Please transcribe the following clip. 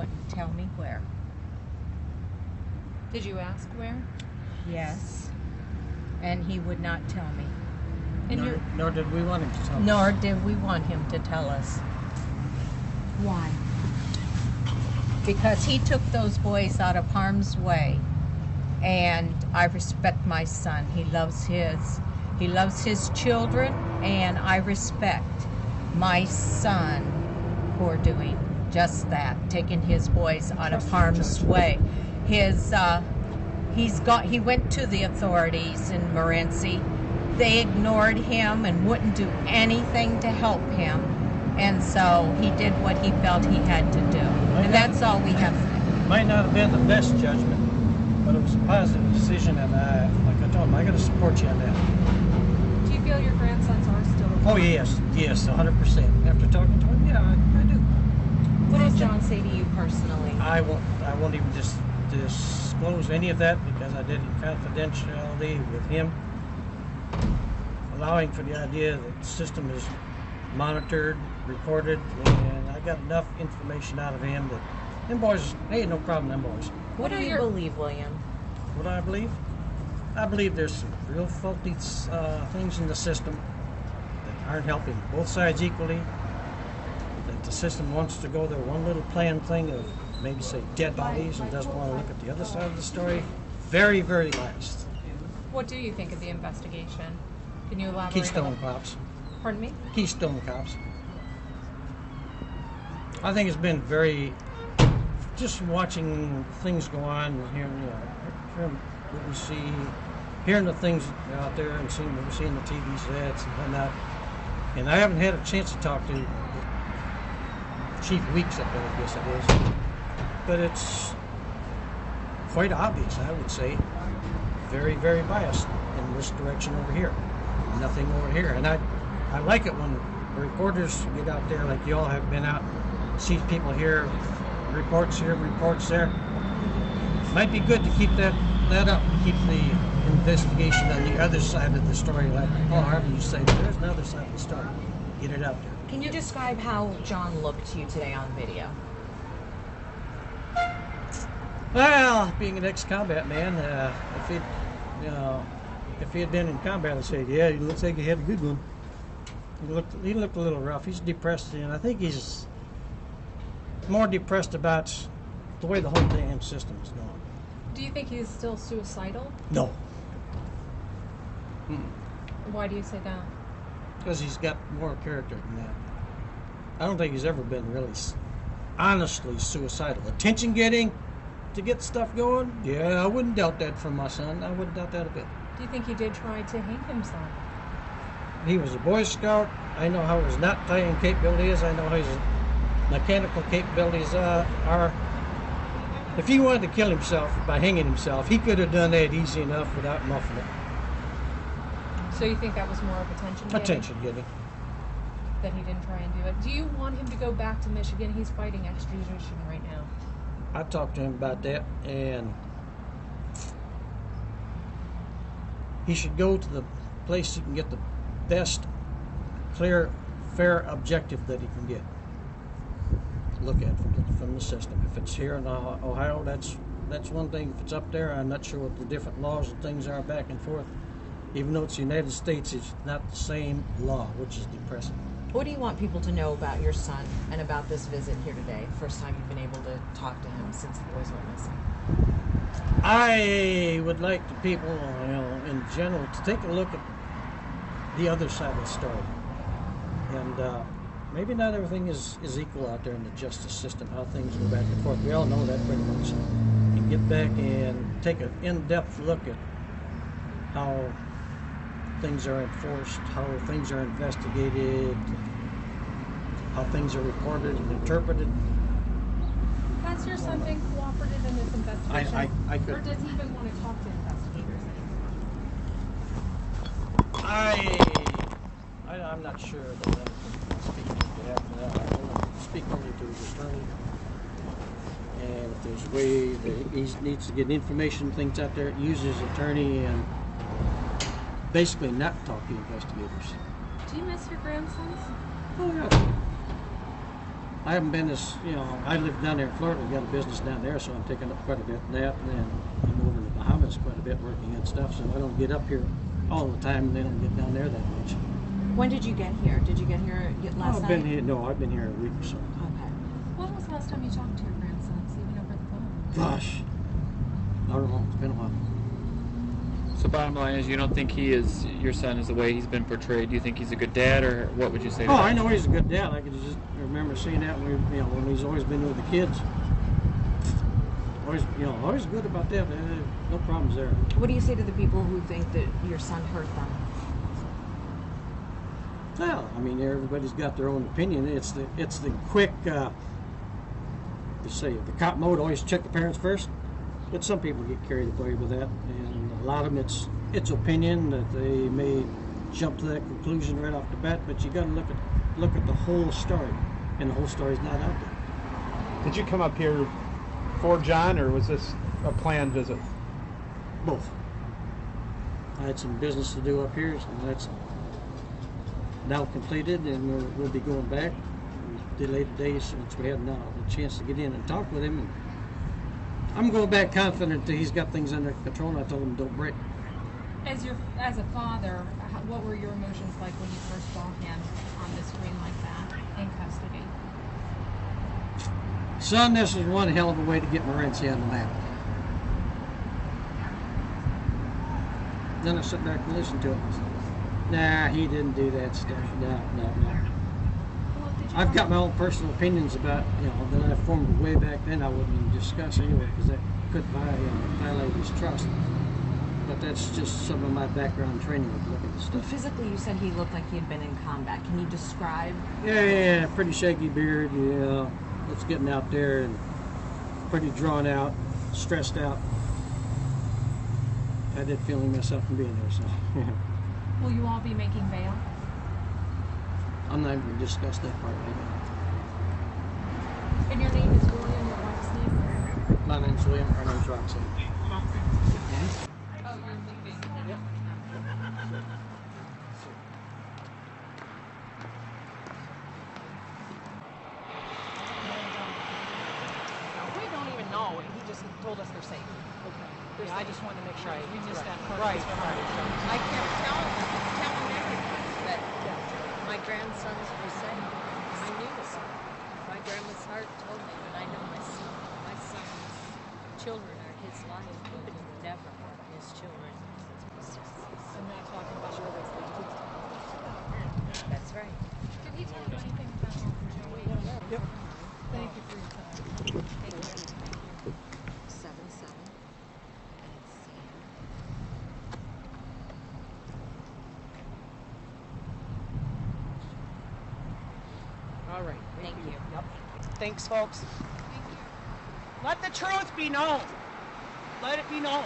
wouldn't tell me where. Did you ask where? Yes. And he would not tell me. And Nor did we want him to tell us. Nor did we want him to tell us. why? Because he took those boys out of harm's way. And I respect my son. He loves his children, and I respect my son for doing just that, taking his boys out of harm's way. He went to the authorities in Morenci. They ignored him and wouldn't do anything to help him, and so he did what he felt he had to do, and that's all we have. Might not have been the best judgment, but it was a positive decision, and like I told him, I got to support you on that. Do you feel your grandsons are still alive? Oh yes, 100%. After talking to him, yeah, I do. What does John say to you personally? I won't even disclose any of that because I did it in confidentiality with him, allowing for the idea that the system is monitored, recorded, and I got enough information out of him that them boys, hey, no problem, them boys. What do you believe, William? What do I believe? I believe there's some real faulty things in the system that aren't helping both sides equally, that the system wants to go their one little planned thing of maybe say dead bodies and doesn't want to look at the other side of the story. Very, very last. What do you think of the investigation? Can you elaborate? Keystone cops. Pardon me? Keystone cops. I think it's been very, just watching things go on and hearing what we see, hearing the things out there and seeing what we see in the TV sets and whatnot. And I haven't had a chance to talk to Chief Weeks up there, I guess it is. But it's quite obvious, I would say. Very, very biased in this direction over here. Nothing over here. And I like it when the reporters get out there like you all have been out, see people here, reports there. Might be good to keep that up, keep the investigation on the other side of the story. Like Paul Harvey used to say, there's another side of the story. Get it out there. Can you describe how John looked to you today on video? Well, being an ex-combat man, if he had been in combat, I'd say, yeah, he looks like he had a good one. He looked a little rough. He's depressed, and I think he's more depressed about the way the whole damn system is going. Do you think he's still suicidal? No. Why do you say that? Because he's got more character than that. I don't think he's ever been really honestly suicidal. Attention getting to get stuff going? Yeah, I wouldn't doubt that from my son. I wouldn't doubt that a bit. Do you think he did try to hang himself? He was a Boy Scout. I know how his knot tying capability is. I know how his mechanical capabilities are. If he wanted to kill himself by hanging himself, he could have done that easy enough without muffling it. So you think that was more of attention getting? Attention getting. That he didn't try and do it. Do you want him to go back to Michigan? He's fighting extradition right now. I talked to him about that, and he should go to the place he can get the best, clear, fair objective that he can get. Look at from the system. If it's here in Ohio, that's one thing. If it's up there, I'm not sure what the different laws and things are back and forth. Even though it's the United States, it's not the same law, which is depressing. What do you want people to know about your son and about this visit here today? First time you've been able to talk to him since the boys went missing. I would like the people, in general, to take a look at the other side of the story. And maybe not everything is equal out there in the justice system, how things go back and forth. We all know that pretty much. And get back and take an in-depth look at how things are enforced, how things are investigated, how things are reported and interpreted. Has your son been cooperative in this investigation? I could. Or does he even want to talk to investigators anymore? I'm not sure that I can speak on behalf of that. I will speak only to his attorney. And if there's a way that he needs to get information, things out there, use his attorney and basically not talk to investigators. Do you miss your grandsons? Oh, yeah. I haven't been as, I live down there in Florida. We got a business down there, so I'm taking up quite a bit of that. And then I'm over in the Bahamas quite a bit working and stuff, so I don't get up here all the time, and they don't get down there that much. When did you get here? Did you get here last I've night? been here. No, I've been here a week or so. Okay. When was the last time you talked to your grandsons, even over the phone? Gosh, I don't know. It's been a while. So bottom line is, you don't think your son is the way he's been portrayed? Do you think he's a good dad, or what would you say to Oh, that? I know he's a good dad. I can just remember seeing that when he's always been with the kids. Always good about that. No problems there. What do you say to the people who think that your son hurt them? Well, I mean, everybody's got their own opinion. It's the quick. You say the cop mode. Always check the parents first. But some people get carried away with that, and a lot of them it's opinion that they may jump to that conclusion right off the bat. But you got to look at the whole story, and the whole story's not out there. Did you come up here for John, or was this a planned visit? Both. I had some business to do up here, and that's now completed, and we'll be going back. We delayed a day since we had now a chance to get in and talk with him. And I'm going back confident that he's got things under control, and I told him don't break. As a father, what were your emotions like when you first saw him on the screen like that in custody? Son, this is one hell of a way to get Morency on the map. Then I sit back and listen to him. Nah, he didn't do that stuff. No. I've got my own personal opinions about, that I formed way back then. I wouldn't even discuss anyway, because that could violate his trust. But that's just some of my background training with looking at But stuff. physically, you said he looked like he had been in combat. Can you describe? Yeah, pretty shaggy beard. It's getting out there and pretty drawn out, stressed out. I did feel him myself from being there, so. Will you all be making bail? I'm not even going to discuss that part right now. And your name is William, your wife's name? My name's William, her name's Roxanne. Oh, you're leaving. Yep. We don't even know. He just told us they're safe. Okay. I just wanted to make sure We missed that part. Right. I kept telling everyone that my grandsons were safe. I knew this. My grandma's heart told me, but I know my son's children are his life. He would never harm his children. I'm not talking about your relationship. That's right. Did he tell you anything about Joey? Yep. Thank you for your time. Take care. 7-7. And it's Sam. All right. Thank you. Yep. Thanks, folks. Thank you. Let the truth be known. Let it be known.